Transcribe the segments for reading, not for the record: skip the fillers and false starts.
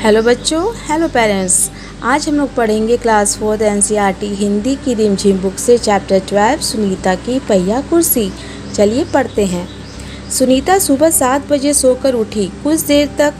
Hello बच्चों, hello parents. आज हम लोग पढ़ेंगे क्लास 4 एनसीईआरटी हिंदी की रिमझिम बुक से चैप्टर 12 सुनीता की पहिया कुर्सी। चलिए पढ़ते हैं। सुनीता सुबह 7 बजे सोकर उठी। कुछ देर तक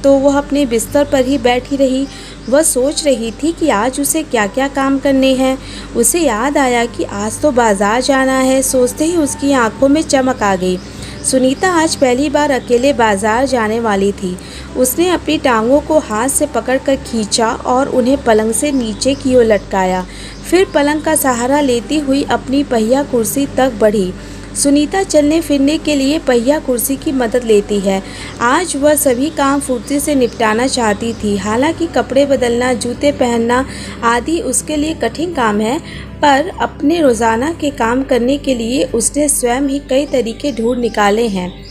तो वह अपने बिस्तर पर ही बैठी रही। वह सोच रही थी कि आज उसे क्या क्या काम करने हैं। उसे याद आया कि आज तो बाज़ार जाना है। सोचते ही उसकी आंखों में चमक आ गई। सुनीता आज पहली बार अकेले बाज़ार जाने वाली थी। उसने अपनी टांगों को हाथ से पकड़कर खींचा और उन्हें पलंग से नीचे की ओर लटकाया। फिर पलंग का सहारा लेती हुई अपनी पहिया कुर्सी तक बढ़ी। सुनीता चलने फिरने के लिए पहिया कुर्सी की मदद लेती है। आज वह सभी काम फुर्ती से निपटाना चाहती थी। हालांकि कपड़े बदलना, जूते पहनना आदि उसके लिए कठिन काम है, पर अपने रोज़ाना के काम करने के लिए उसने स्वयं ही कई तरीके ढूंढ निकाले हैं।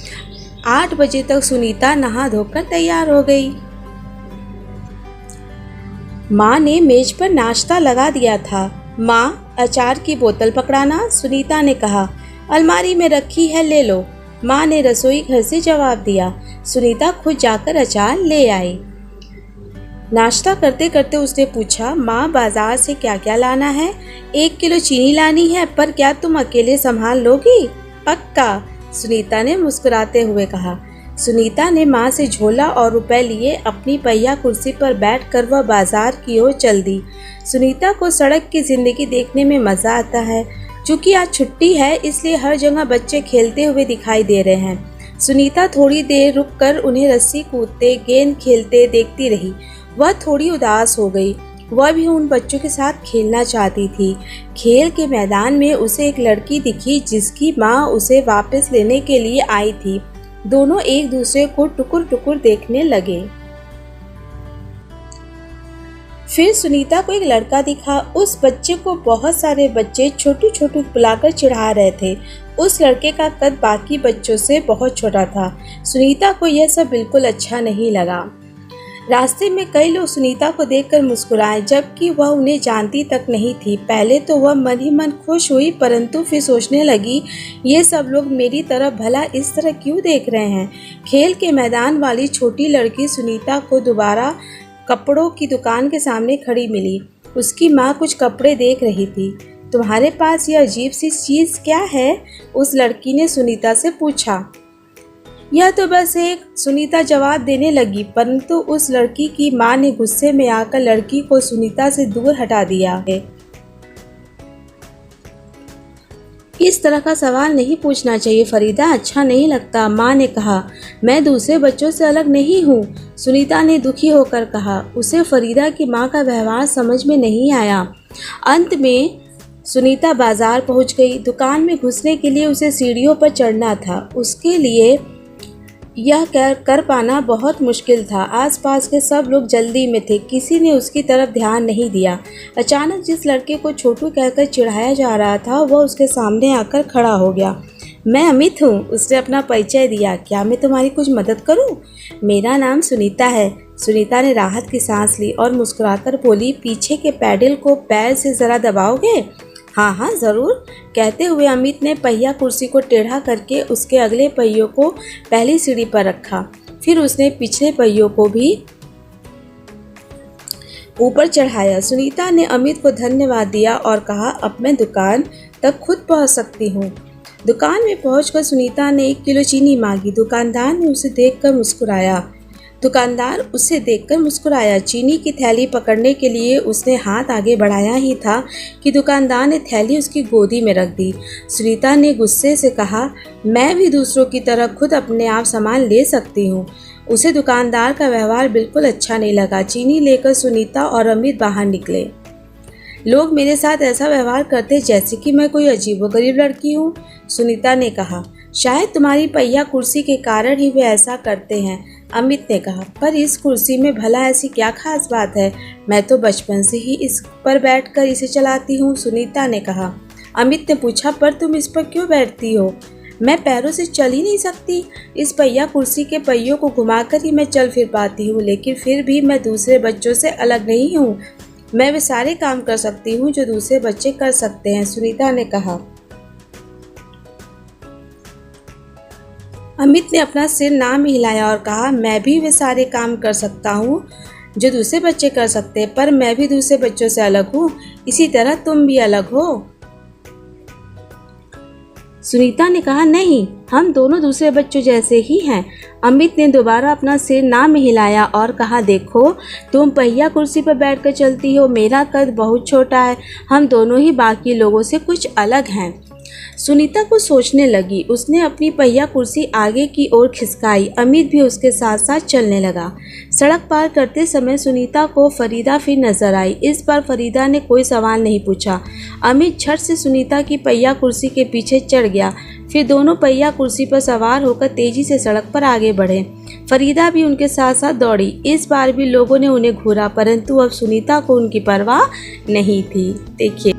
8 बजे तक सुनीता नहा धोकर तैयार हो गई। माँ ने मेज पर नाश्ता लगा दिया था। माँ, अचार की बोतल पकड़ाना, सुनीता ने कहा। अलमारी में रखी है, ले लो, माँ ने रसोई घर से जवाब दिया। सुनीता खुद जाकर अचार ले आई। नाश्ता करते करते उसने पूछा, माँ बाजार से क्या क्या लाना है? 1 किलो चीनी लानी है, पर क्या तुम अकेले संभाल लोगी? पक्का, सुनीता ने मुस्कुराते हुए कहा। सुनीता ने माँ से झोला और रुपए लिए अपनी पहिया कुर्सी पर बैठकर वह बाजार की ओर चल दी। सुनीता को सड़क की जिंदगी देखने में मजा आता है। चूंकि आज छुट्टी है, इसलिए हर जगह बच्चे खेलते हुए दिखाई दे रहे हैं। सुनीता थोड़ी देर रुककर उन्हें रस्सी कूदते, गेंद खेलते देखती रही। वह थोड़ी उदास हो गई। वह भी उन बच्चों के साथ खेलना चाहती थी। खेल के मैदान में उसे एक लड़की दिखी जिसकी माँ उसे वापस लेने के लिए आई थी। दोनों एक दूसरे को टुकुर टुकुर देखने लगे। फिर सुनीता को एक लड़का दिखा। उस बच्चे को बहुत सारे बच्चे छोटू छोटू बुलाकर चिढ़ा रहे थे। उस लड़के का कद बाकी बच्चों से बहुत छोटा था। सुनीता को यह सब बिल्कुल अच्छा नहीं लगा। रास्ते में कई लोग सुनीता को देखकर मुस्कुराए, जबकि वह उन्हें जानती तक नहीं थी। पहले तो वह मन ही मन खुश हुई, परंतु फिर सोचने लगी, ये सब लोग मेरी तरफ भला इस तरह क्यों देख रहे हैं। खेल के मैदान वाली छोटी लड़की सुनीता को दोबारा कपड़ों की दुकान के सामने खड़ी मिली। उसकी माँ कुछ कपड़े देख रही थी। तुम्हारे पास यह अजीब सी चीज़ क्या है? उस लड़की ने सुनीता से पूछा। यह तो बस एक, सुनीता जवाब देने लगी, परंतु उस लड़की की माँ ने गुस्से में आकर लड़की को सुनीता से दूर हटा दिया है। इस तरह का सवाल नहीं पूछना चाहिए फरीदा, अच्छा नहीं लगता, माँ ने कहा। मैं दूसरे बच्चों से अलग नहीं हूँ, सुनीता ने दुखी होकर कहा। उसे फरीदा की माँ का व्यवहार समझ में नहीं आया। अंत में सुनीता बाजार पहुँच गई। दुकान में घुसने के लिए उसे सीढ़ियों पर चढ़ना था। उसके लिए यह कर पाना बहुत मुश्किल था। आसपास के सब लोग जल्दी में थे, किसी ने उसकी तरफ ध्यान नहीं दिया। अचानक जिस लड़के को छोटू कहकर चिढ़ाया जा रहा था, वह उसके सामने आकर खड़ा हो गया। मैं अमित हूँ, उसने अपना परिचय दिया। क्या मैं तुम्हारी कुछ मदद करूँ? मेरा नाम सुनीता है। सुनीता ने राहत की सांस ली और मुस्कुराकर बोली, पीछे के पैडल को पैर से ज़रा दबाओगे? हाँ हाँ ज़रूर, कहते हुए अमित ने पहिया कुर्सी को टेढ़ा करके उसके अगले पहियों को पहली सीढ़ी पर रखा। फिर उसने पिछले पहियों को भी ऊपर चढ़ाया। सुनीता ने अमित को धन्यवाद दिया और कहा, अब मैं दुकान तक खुद पहुंच सकती हूँ। दुकान में पहुंचकर सुनीता ने 1 किलो चीनी मांगी। दुकानदार उसे देखकर मुस्कुराया। चीनी की थैली पकड़ने के लिए उसने हाथ आगे बढ़ाया ही था कि दुकानदार ने थैली उसकी गोदी में रख दी। सुनीता ने गुस्से से कहा, मैं भी दूसरों की तरह खुद अपने आप सामान ले सकती हूँ। उसे दुकानदार का व्यवहार बिल्कुल अच्छा नहीं लगा। चीनी लेकर सुनीता और अमित बाहर निकले। लोग मेरे साथ ऐसा व्यवहार करते जैसे कि मैं कोई अजीबोगरीब लड़की हूँ, सुनीता ने कहा। शायद तुम्हारी पहिया कुर्सी के कारण ही वे ऐसा करते हैं, अमित ने कहा। पर इस कुर्सी में भला ऐसी क्या खास बात है? मैं तो बचपन से ही इस पर बैठकर इसे चलाती हूँ, सुनीता ने कहा। अमित ने पूछा, पर तुम इस पर क्यों बैठती हो? मैं पैरों से चल ही नहीं सकती। इस पहिया कुर्सी के पहियों को घुमाकर ही मैं चल फिर पाती हूँ, लेकिन फिर भी मैं दूसरे बच्चों से अलग नहीं हूँ। मैं वे सारे काम कर सकती हूँ जो दूसरे बच्चे कर सकते हैं, सुनीता ने कहा। अमित ने अपना सिर ना में हिलाया और कहा, मैं भी वे सारे काम कर सकता हूँ जो दूसरे बच्चे कर सकते हैं, पर मैं भी दूसरे बच्चों से अलग हूँ, इसी तरह तुम भी अलग हो। सुनीता ने कहा, नहीं, हम दोनों दूसरे बच्चों जैसे ही हैं। अमित ने दोबारा अपना सिर ना में हिलाया और कहा, देखो, तुम पहिया कुर्सी पर बैठकर चलती हो, मेरा कद बहुत छोटा है, हम दोनों ही बाकी लोगों से कुछ अलग हैं। सुनीता कुछ सोचने लगी। उसने अपनी पहिया कुर्सी आगे की ओर खिसकाई। अमित भी उसके साथ साथ चलने लगा। सड़क पार करते समय सुनीता को फरीदा फिर नजर आई। इस बार फरीदा ने कोई सवाल नहीं पूछा। अमित झट से सुनीता की पहिया कुर्सी के पीछे चढ़ गया। फिर दोनों पहिया कुर्सी पर सवार होकर तेजी से सड़क पर आगे बढ़े। फरीदा भी उनके साथ साथ दौड़ी। इस बार भी लोगों ने उन्हें घूरा, परंतु अब सुनीता को उनकी परवाह नहीं थी। देखिए।